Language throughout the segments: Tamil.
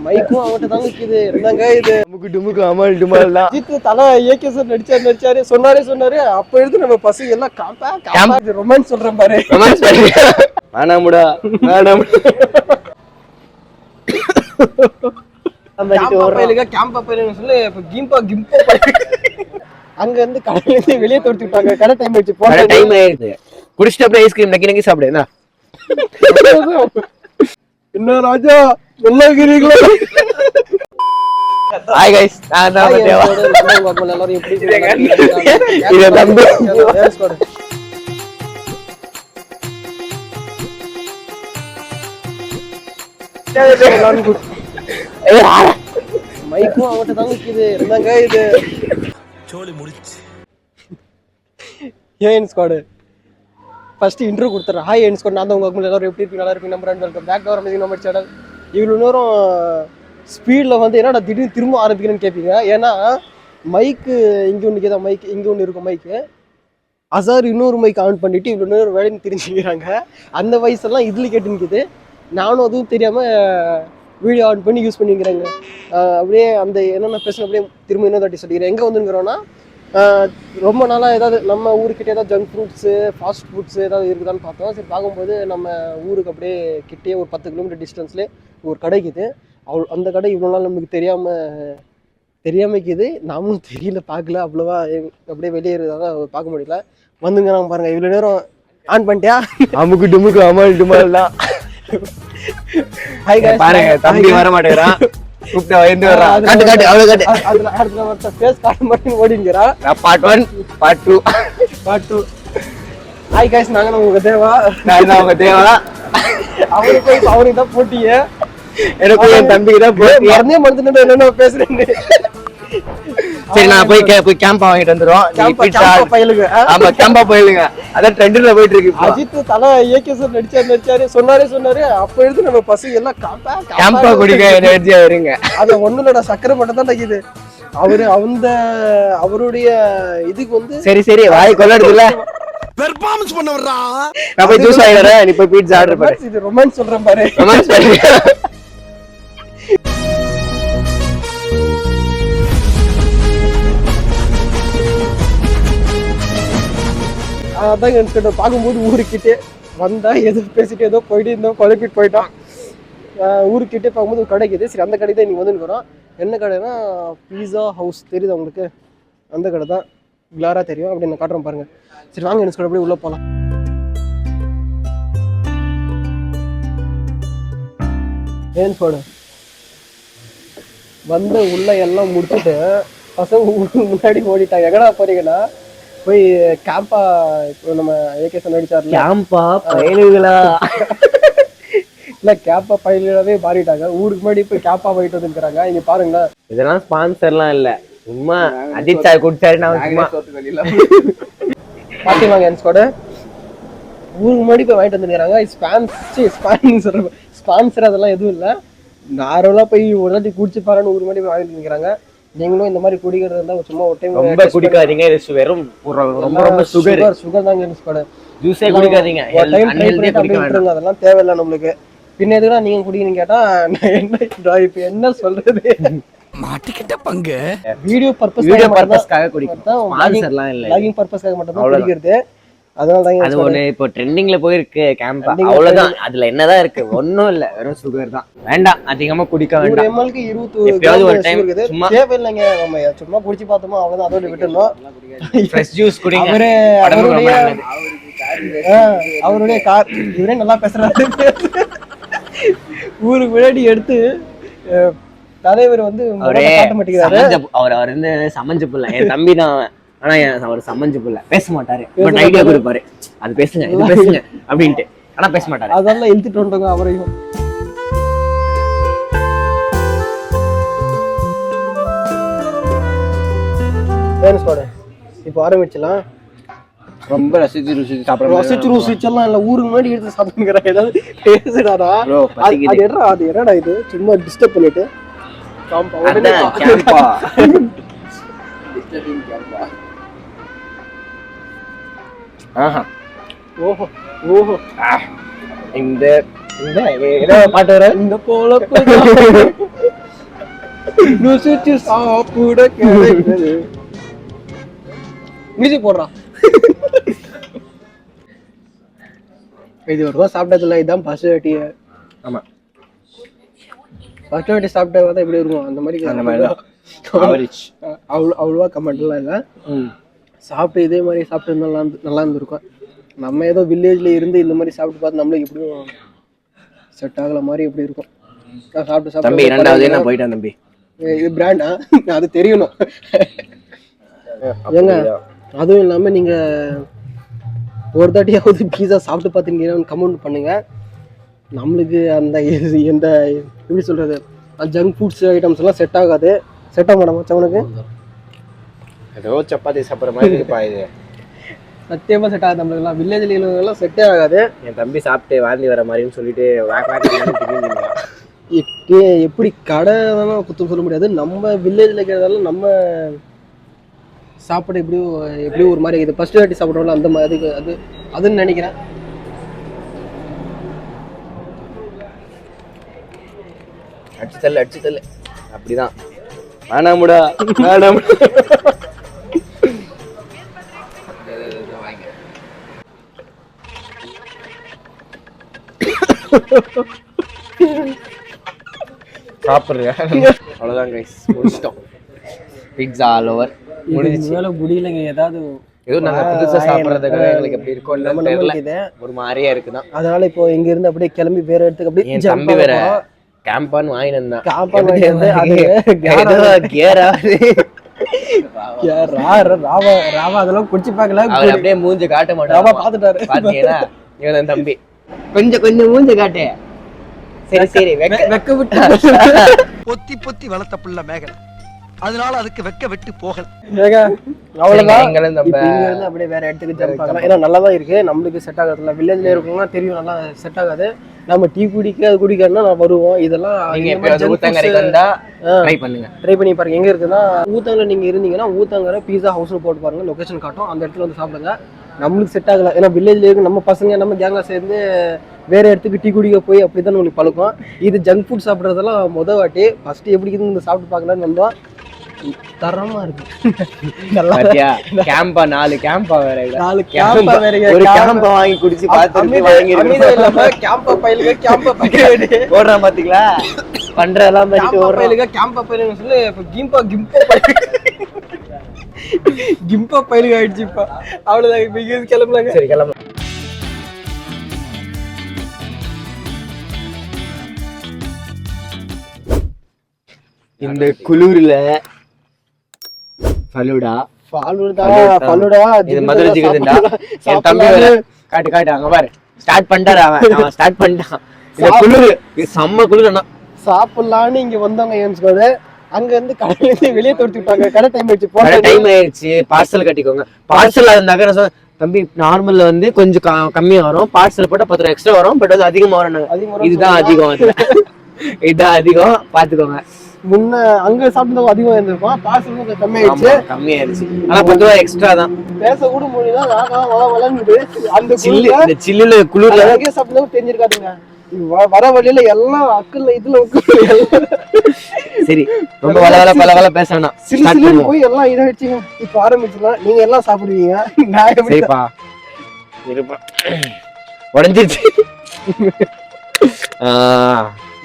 மைக்கும் அவன்கிட்ட தாங்க இருக்குது. என்னங்க இது முக்கு டுமுக்கு அமல் டுமால் தான். அஜித் தலை ஏகே சார் நடிச்சாரு சொன்னாரு. அப்ப எடுத்து நம்ம பசங்க எல்லாம் காப்பா ரொமான்ஸ் சொல்றேன் பாரு. வேணாமுடா வேணாம். கேம்பா பயிலுங்க சொல்லி இப்ப கிம்பா அங்க இருந்து கடையில இருந்து வெளியே தொடுத்து விட்டாங்க. கடை டைம் ஆயிடுச்சு. போன டைம் ஆயிடுது. குடிச்சிட்டு அப்படியே ஐஸ்கிரீம் நக்கி சாப்பிடு. என்ன ராஜா நல்லா இருக்கிறீங்களா? ஹாய் கைஸ், நான் தான் தேவா. எல்லாரும் எப்படி இருக்கீங்க? இது தம்பி மைக்கும் அவன்கிட்ட தாங்க இருக்குது. என்னங்க இது சோலி முடிச்சு. ஏன் ஸ்குவாட் ஃபர்ஸ்ட் இன்ட்ரோ கொடுத்துறேன். ஹாய் ஏன் ஸ்குவாட், நான் தான் உங்க எல்லாரும் எப்படி இருக்கீங்க? நல்லா இருப்பீங்க. Number and welcome back to our amazing number channel. இவ்வளோ நேரம் ஸ்பீடில் வந்து என்னடா திடீர்னு திரும்ப ஆரம்பிக்கிறேன்னு கேட்பீங்க. ஏன்னா மைக்கு இங்கே ஒன்று கேதான், மைக் இங்கே ஒன்று இருக்கும். மைக்கு அசார் இன்னொரு மைக் ஆன் பண்ணிவிட்டு இவ்வளோ நேரம் வேலைன்னு தெரிஞ்சுக்கிறாங்க. அந்த வயசெல்லாம் இதில் கேட்டுன்னுக்குது. நானும் அதுவும் தெரியாமல் வீடியோ ஆன் பண்ணி யூஸ் பண்ணிக்கிறேங்க. அப்படியே அந்த என்னென்ன பேசணும் அப்படியே திரும்ப இன்னொரு தாட்டி சொல்லிக்கிறேன். எங்கே வந்துங்கிறோன்னா ரொம்ப நாளாக ஏதாவது நம்ம ஊருக்கிட்டே ஏதாவது ஜங்க் ஃப்ரூட்ஸு ஃபாஸ்ட் ஃபுட்ஸு ஏதாவது இருக்குதான்னு பார்த்தோம். சரி பார்க்கும்போது நம்ம ஊருக்கு அப்படியே கிட்டே ஒரு 10 கிலோமீட்டர் டிஸ்டன்ஸ்லேயே ஒரு கடைக்குது. அந்த கடை இவ்வளோ நாள் நமக்கு தெரியாமக்குது. நாமளும் தெரியல, பார்க்கல அவ்வளோவா. அப்படியே வெளியேறதால பார்க்க முடியல. வந்துங்க நாங்கள் பாருங்கள். இவ்வளோ நேரம் ஆன் பண்ணிட்டியா? அமுக்கு டுமுக்கு அமல் டுமால் தான். பாருங்க, தம்பி வர மாட்டேங்கிறான். கூப்பிட்டா வந்து வர்றான். காட்டு அவ்வளவு காட்டு. அதுல அடுத்த ஒருத்த ஃபேஸ் காட்ட மாட்டேன்னு ஓடிங்கிறான். Part 1 part 2. ஹாய் गाइस, நாங்க உங்க தேவா. நான் தான் உங்க தேவா. அவருக்கு தான் போட்டியே. எனக்கு என் தம்பிக்கு தான் போட்டி. மறந்தே மறந்துட்டு என்னென்ன பேசுறேன்னு. சரி, நான் போய் கேம்பா வாங்கிட்டு வந்துரும். கேம்பா பயிலுங்க. ஆமா, கேம்பா பயிலுங்க. அதான் ட்ரெண்ட்ல போயிட்டு இருக்கு. அஜித் தலை ஏகே சார் நடிச்சாரு சொன்னாரு. அப்ப எடுத்து நம்ம பசங்க எல்லாம் கேம்பா குடிக்க எனர்ஜியா வருங்க. அது ஒண்ணுலடா, சக்கரை மட்டும் தான் நக்குது. அவருடைய இதுக்கு வந்து சரி வாய் கொள்ளடுதுல பெர்ஃபார்மன்ஸ் பண்ண வர்றா. நான் போய் ஜூஸ் வாங்கிறேன், நீ போய் பீட்சா ஆர்டர் பண்ணு. இது ரொமான்ஸ் சொல்றேன் பாரு. ரொமான்ஸ் பண்ணு. அதான் பார்க்கும்போது ஊருக்கிட்டே வந்தா ஏதோ பேசிட்டு ஏதோ போயிட்டு இருந்தோம், குழப்பிட்டு போயிட்டோம். ஊருக்கிட்டே பார்க்கும்போது ஒரு கடைக்குது. சரி, அந்த கடை தான் இன்னைக்கு வந்துருக்கிறோம். என்ன கடைனா பீஸா ஹவுஸ். தெரியுது உங்களுக்கு? அந்த கடை தான் கிளாரா தெரியும். அப்படி நான் காட்டுறோம் பாருங்க. சரி வாங்க, என்ன அப்படியே உள்ள போகலாம். ஏன் போடு வந்து உள்ள எல்லாம் முடிச்சுட்டு பசங்க முன்னாடி ஓடிட்டாங்க. எங்கடா போறீங்கன்னா போய் கேம்பா, இப்போ நம்ம ஏகே சார் நடிச்சார்ல, கேம்பா பயிலுகளா இல்ல கேம்பா பயிலாவே மாறிட்டாங்க. ஊருக்கு முன்னாடி போய் கேம்பா போயிட்டு வந்துருக்காங்க. இங்க பாருங்க, இதெல்லாம் ஸ்பான்சர்லாம் இல்ல, சும்மா அஜித் சார் குடிச்சாரு. நான் சும்மா பாத்தீங்களா என் கூட ஊருக்கு முன்னாடி போய் வாங்கிட்டு வந்துருக்காங்க. ஸ்பான்சர் அதெல்லாம் எதுவும் இல்லை. நார்மலா போய் ஒரு வாட்டி குடிச்சு பாருன்னு ஊருக்கு முன்னாடி போய் வாங்கிட்டு வந்துருக்காங்க. நீங்களும் இந்த மாதிரி குடிக்கிறது இருந்தா சும்மா ஒரு டைம் ரொம்ப குடிக்காதீங்க. இது வெறும் ரொம்ப சுகர் தாங்க யூஸ் பண்ண. ஜூஸே குடிக்காதீங்க. அதெல்லாம் தேவையில்லை நம்மளுக்கு. பின்ன எதுனா நீங்க குடிக்கணும்னு கேட்டா இப்ப என்ன சொல்றது, மாட்டிக்கிட்ட பங்கு. வீடியோ பர்பஸ்க்காக குடிக்கிறோம், ஸ்பான்சர்லாம் இல்ல. லாகிங் பர்பஸ்க்காக மட்டும் தான் குடிக்கிறது. அதனாலதான் அது ஒண்ணு இப்போ ட்ரெண்டிங்ல போயிருக்கு கேம்பா. அவ்வளவுதான், அதுல என்னதான் இருக்கு? ஒன்னும் இல்ல, வெறும் சுகர் தான். வேண்டாம், அதிகமா குடிக்க வேண்டாம். எம்எல்க்கு 20 ஒரு டைம் சும்மா தேவையில்லைங்க. நம்ம சும்மா குடிச்சு பார்த்தோமா, அவ்வளவுதான், அதோட விட்டுறணும். ஃப்ரெஷ் ஜூஸ் குடிங்க. அவருடைய கார் இவரே நல்லா பேசுறாரு. ஊருக்கு முன்னாடி எடுத்து தலைவர் வந்து காட்ட மாட்டேங்கிறாரு. அவர் வந்து சமஞ்சு புள்ள. என் தம்பி தான், ஆனா அவர் சமஞ்சு புள்ள. பேச மாட்டாரு, பட் ஐடியா கொடுப்பாரு. அது பேசுங்க, இது பேசுங்க அப்படின்ட்டு. ஆனா பேச மாட்டாரு. அதெல்லாம் இழுத்துட்டு வந்துட்டோங்க அவரையும். இப்போ ஆரம்பிச்சலாம். ரொம்ப ருசிச்செல்லாம் இல்ல, ஊருக்கு முன்னாடி எடுத்து சாப்பிடுங்கிறாங்க. ஏதாவது பேசுறாரா? அது என்னடா இது, சும்மா டிஸ்டர்ப் பண்ணிட்டு இந்த பாட்டு வர இந்த போல ருசிச்சு சாப்பிட கிடைக்குது. மியூசிக் போடுறான். இது ஒரு ரூபா சாப்பிட்டதில்ல, இதுதான் ஃபர்ஸ்ட் வாட்டி. ஆமா ஃபர்ஸ்ட் வாட்டி சாப்பிட்டா பார்த்தா எப்படி இருக்கும் அந்த மாதிரி. அந்த மாதிரி தான் ஆவரேஜ். அவ்வளோவா கமெண்ட்லாம் இல்லை. சாப்பிட்டு இதே மாதிரி சாப்பிட்டு இருந்தாலும் நல்லா இருந்திருக்கும். நம்ம ஏதோ வில்லேஜ்ல இருந்து இந்த மாதிரி சாப்பிட்டு பார்த்து நம்மளுக்கு எப்படியும் செட் ஆகல மாதிரி எப்படி இருக்கும். நான் சாப்பிட்டு தம்பி சாப்பிட்டு இரண்டாவது நான் போயிட்டேன் தம்பி. இது பிராண்டா அது தெரியணும். ஏங்க அதுவும் இல்லாமல் நீங்கள் ஒரு தாட்டியாவது பீஸா சாப்பிட்டு பார்த்துருக்கீங்கன்னு கமெண்ட் பண்ணுங்க. நம்மளுக்கு அந்த எந்த எப்படி சொல்கிறது ஜங்க் ஃபுட்ஸ் ஐட்டம்ஸ் எல்லாம் செட் ஆகாது. செட் ஆக மாட்டோம் மச்சவனுக்கு. ஏதோ சப்பாத்தி சாப்பிட்ற மாதிரி இருப்பா இது. சத்தியமாக செட் ஆகாது நம்மளுக்குலாம். வில்லேஜ்ல எல்லாம் செட்டே ஆகாது. என் தம்பி சாப்பிட்டு வாந்தி வர மாதிரின்னு சொல்லிட்டு எப்படி கடை தான் குத்தம் சொல்ல முடியாது. நம்ம வில்லேஜில் இருக்கிறதால நம்ம சாப்பிட எப்படியும் ஒரு மாதிரி இருக்குது. ஃபர்ஸ்ட் வாட்டி சாப்பிட்றோம்ல அந்த மாதிரி அதுன்னு நினைக்கிறேன். அடிச்சு தள்ளு அப்படிதான். வேணாமுடா வேணாமுடா. சாப்பிட்றேன். அவ்வளோதான் கைஸ், முடிச்சிட்டோம். பிட்ஸா ஆல் ஓவர் முடிஞ்சிச்சு. மேலே முடியலைங்க. ஏதாவது ஏதோ நாங்கள் புதுசாக சாப்பிட்றதுக்காக எங்களுக்கு எப்படி இருக்கோம் தெரியல, ஒரு மாதிரியா இருக்குதான். அதனால இப்போ இங்க இருந்து அப்படியே கிளம்பி வேற இடத்துக்கு அப்படியே. என் தம்பி வேற கேம்பான் வாங்கினு இருந்தான். அதெல்லாம் குடிச்சு பார்க்கல. அவர் அப்படியே மூஞ்சி காட்ட மாட்டான். பாத்துட்டாரு. பாத்தீங்கன்னா இவன் தம்பி கொஞ்சம் மூஞ்சி காட்டு. சரி வெக்க விட்டு பொத்தி வளர்த்த புள்ள மேகலை, அதனால அதுக்கு வெக்க விட்டு போகல. அவ்வளவுதான். அப்படியே வேற இடத்துக்கு ஜம்ப் ஆகலாம். ஏன்னா நல்லா தான் இருக்கு. நம்மளுக்கு செட் ஆகாதுல்ல. வில்லேஜ்ல இருக்கவங்க தெரியும் நல்லா செட் ஆகாது. நம்ம டீ குடிக்க அது குடிக்கணும்னா நான் வருவோம். இதெல்லாம் ட்ரை பண்ணி பாருங்க. எங்க இருக்குன்னா ஊத்தங்கரை நீங்க இருந்தீங்கன்னா ஊத்தங்கரை பீஸா ஹவுஸ்ல போட்டு பாருங்க. லொகேஷன் காட்டும். அந்த இடத்துல வந்து சாப்பிடுங்க. நம்மளுக்கு செட் ஆகல. ஏன்னா வில்லேஜ்ல இருக்கு நம்ம பசங்க நம்ம கேங்கா சேர்ந்து வேற இடத்துக்கு டீ குடிக்க போய் அப்படிதான் உங்களுக்கு பழக்கம். இது ஜங்க் ஃபுட் சாப்பிட்றதெல்லாம் மொதல் வாட்டி. ஃபர்ஸ்ட் எப்படி இருந்து சாப்பிட்டு பார்க்கலான்னு வந்தோம். தரமா இருக்கு. பாத்தியா கேம்பா 4 கேம்பா வேற 4 கேம்பா வேற ஒரு கேம்பா வாங்கி குடிச்சு பாத்துட்டு வாங்கி இல்லாம கேம்பா பைலுங்க கேம்பா பைலுங்க ஓடுறான் பாத்தீங்களா பண்றதெல்லாம் பண்ணிட்டு ஓடுறான் பைலுங்க கேம்பா பைலுங்க சொல்லி இப்ப கிம்பா பைலுங்க ஆயிடுச்சு. இப்ப அவ்வளவுதான். இப்ப இங்க கிளம்பலாங்க. சரி கிளம்பலாம். இந்த குளூர்ல ஃபலூடா இது மதுரை ஜிகர்தண்டா. என் தம்பி வேற காட்டு அங்க பாரு ஸ்டார்ட் பண்ணிட்டாரு. அவன் ஸ்டார்ட் பண்ணிட்டான். இந்த குளிர் செம்ம குளிர். சாப்பிடலான்னு இங்க வந்தவங்க ஏன்ஸ்கோடு அங்க இருந்து கடையில இருந்து வெளியே தொடுத்து விட்டாங்க. கடை டைம் ஆயிடுச்சு. பார்சல் கட்டிக்கோங்க. பார்சல் இருந்தாக்க தம்பி நார்மல்ல வந்து கொஞ்சம் கம்மியா வரும். பார்சல் போட்டா 10 ரூபா எக்ஸ்ட்ரா வரும். பட் அது அதிகமா வரும். இதுதான் அதிகம் பாத்துக்கோங்க. முன்ன அங்க சாப்பிட்டது அதிகமா இருந்திருக்கும். பார்சல் கம்மியாயிருச்சு. ஆனா 10 ரூபா எக்ஸ்ட்ரா தான். பேச கூட முடியல. அந்த சில்லுல குளிர்ல சாப்பிட்டது தெரிஞ்சிருக்காதுங்க. வர வழியில எல்லாம் அக்கல்ல இதுல சரி ரொம்ப வளவள பேச வேணாம். போய் எல்லாம் இதை வச்சுங்க. இப்ப ஆரம்பிச்சுலாம் நீங்க எல்லாம் சாப்பிடுவீங்க. சரிப்பா உடஞ்சிருச்சு.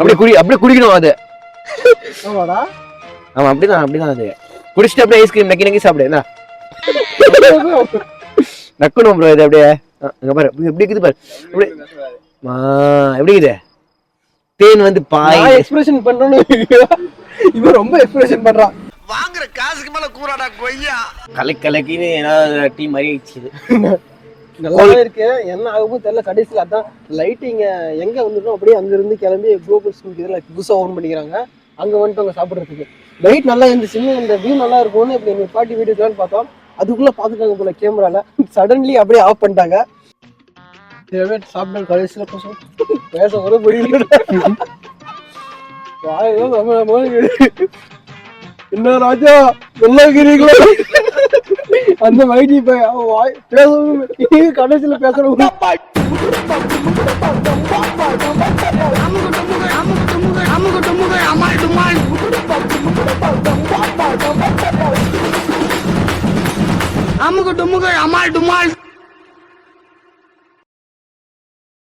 அப்படியே குடிக்கணும் அது. ஆமாடா. ஆமா அப்படிதான் அது குடிச்சிட்டு அப்படியே ஐஸ்கிரீம் நக்கி சாப்பிடு. நக்கணும் ப்ரோ. இது அப்படியே அங்க பாரு எப்படி இருக்குது பாரு. அப்படியே எப்படி இது தேன் வந்து பாய் எக்ஸ்பிரஷன் பண்றோம்னு இவன் ரொம்ப எக்ஸ்பிரஷன் பண்றான். வாங்குற காசுக்கு மேல கூறாடா கொய்யா. கலக்கின்னு ஏதாவது டீ மாதிரி ஆயிடுச்சு. நல்லா இருக்கு. என்ன ஆகுமோ தெரியல. கடைசியில் அதான் லைட்டிங் எங்க வந்துட்டோம். அப்படியே அங்க இருந்து கிளம்பி குளோபல் ஸ்கூலுக்கு இதில் புதுசாக ஓன் பண்ணிக்கிறாங்க. அங்க வந்துட்டு அவங்க சாப்பிட்றதுக்கு லைட் நல்லா இருந்துச்சு. இந்த வியூ நல்லா இருக்கும்னு இப்படி எங்க பாட்டி வீடியோன்னு பார்த்தோம். அதுக்குள்ள பாத்துட்டாங்க போல கேமரால. சடன்லி அப்படியே ஆஃப் பண்ணிட்டாங்க. சாப்பிட்ட கடைசியில் பேச கூட முடியல. என்ன ராஜா நல்லா இருக்கிறீங்களா அந்த மைடி பேச கடைசியில் பேசுறவங்க அமுக்கு டுமுக்கு அமால் டுமால்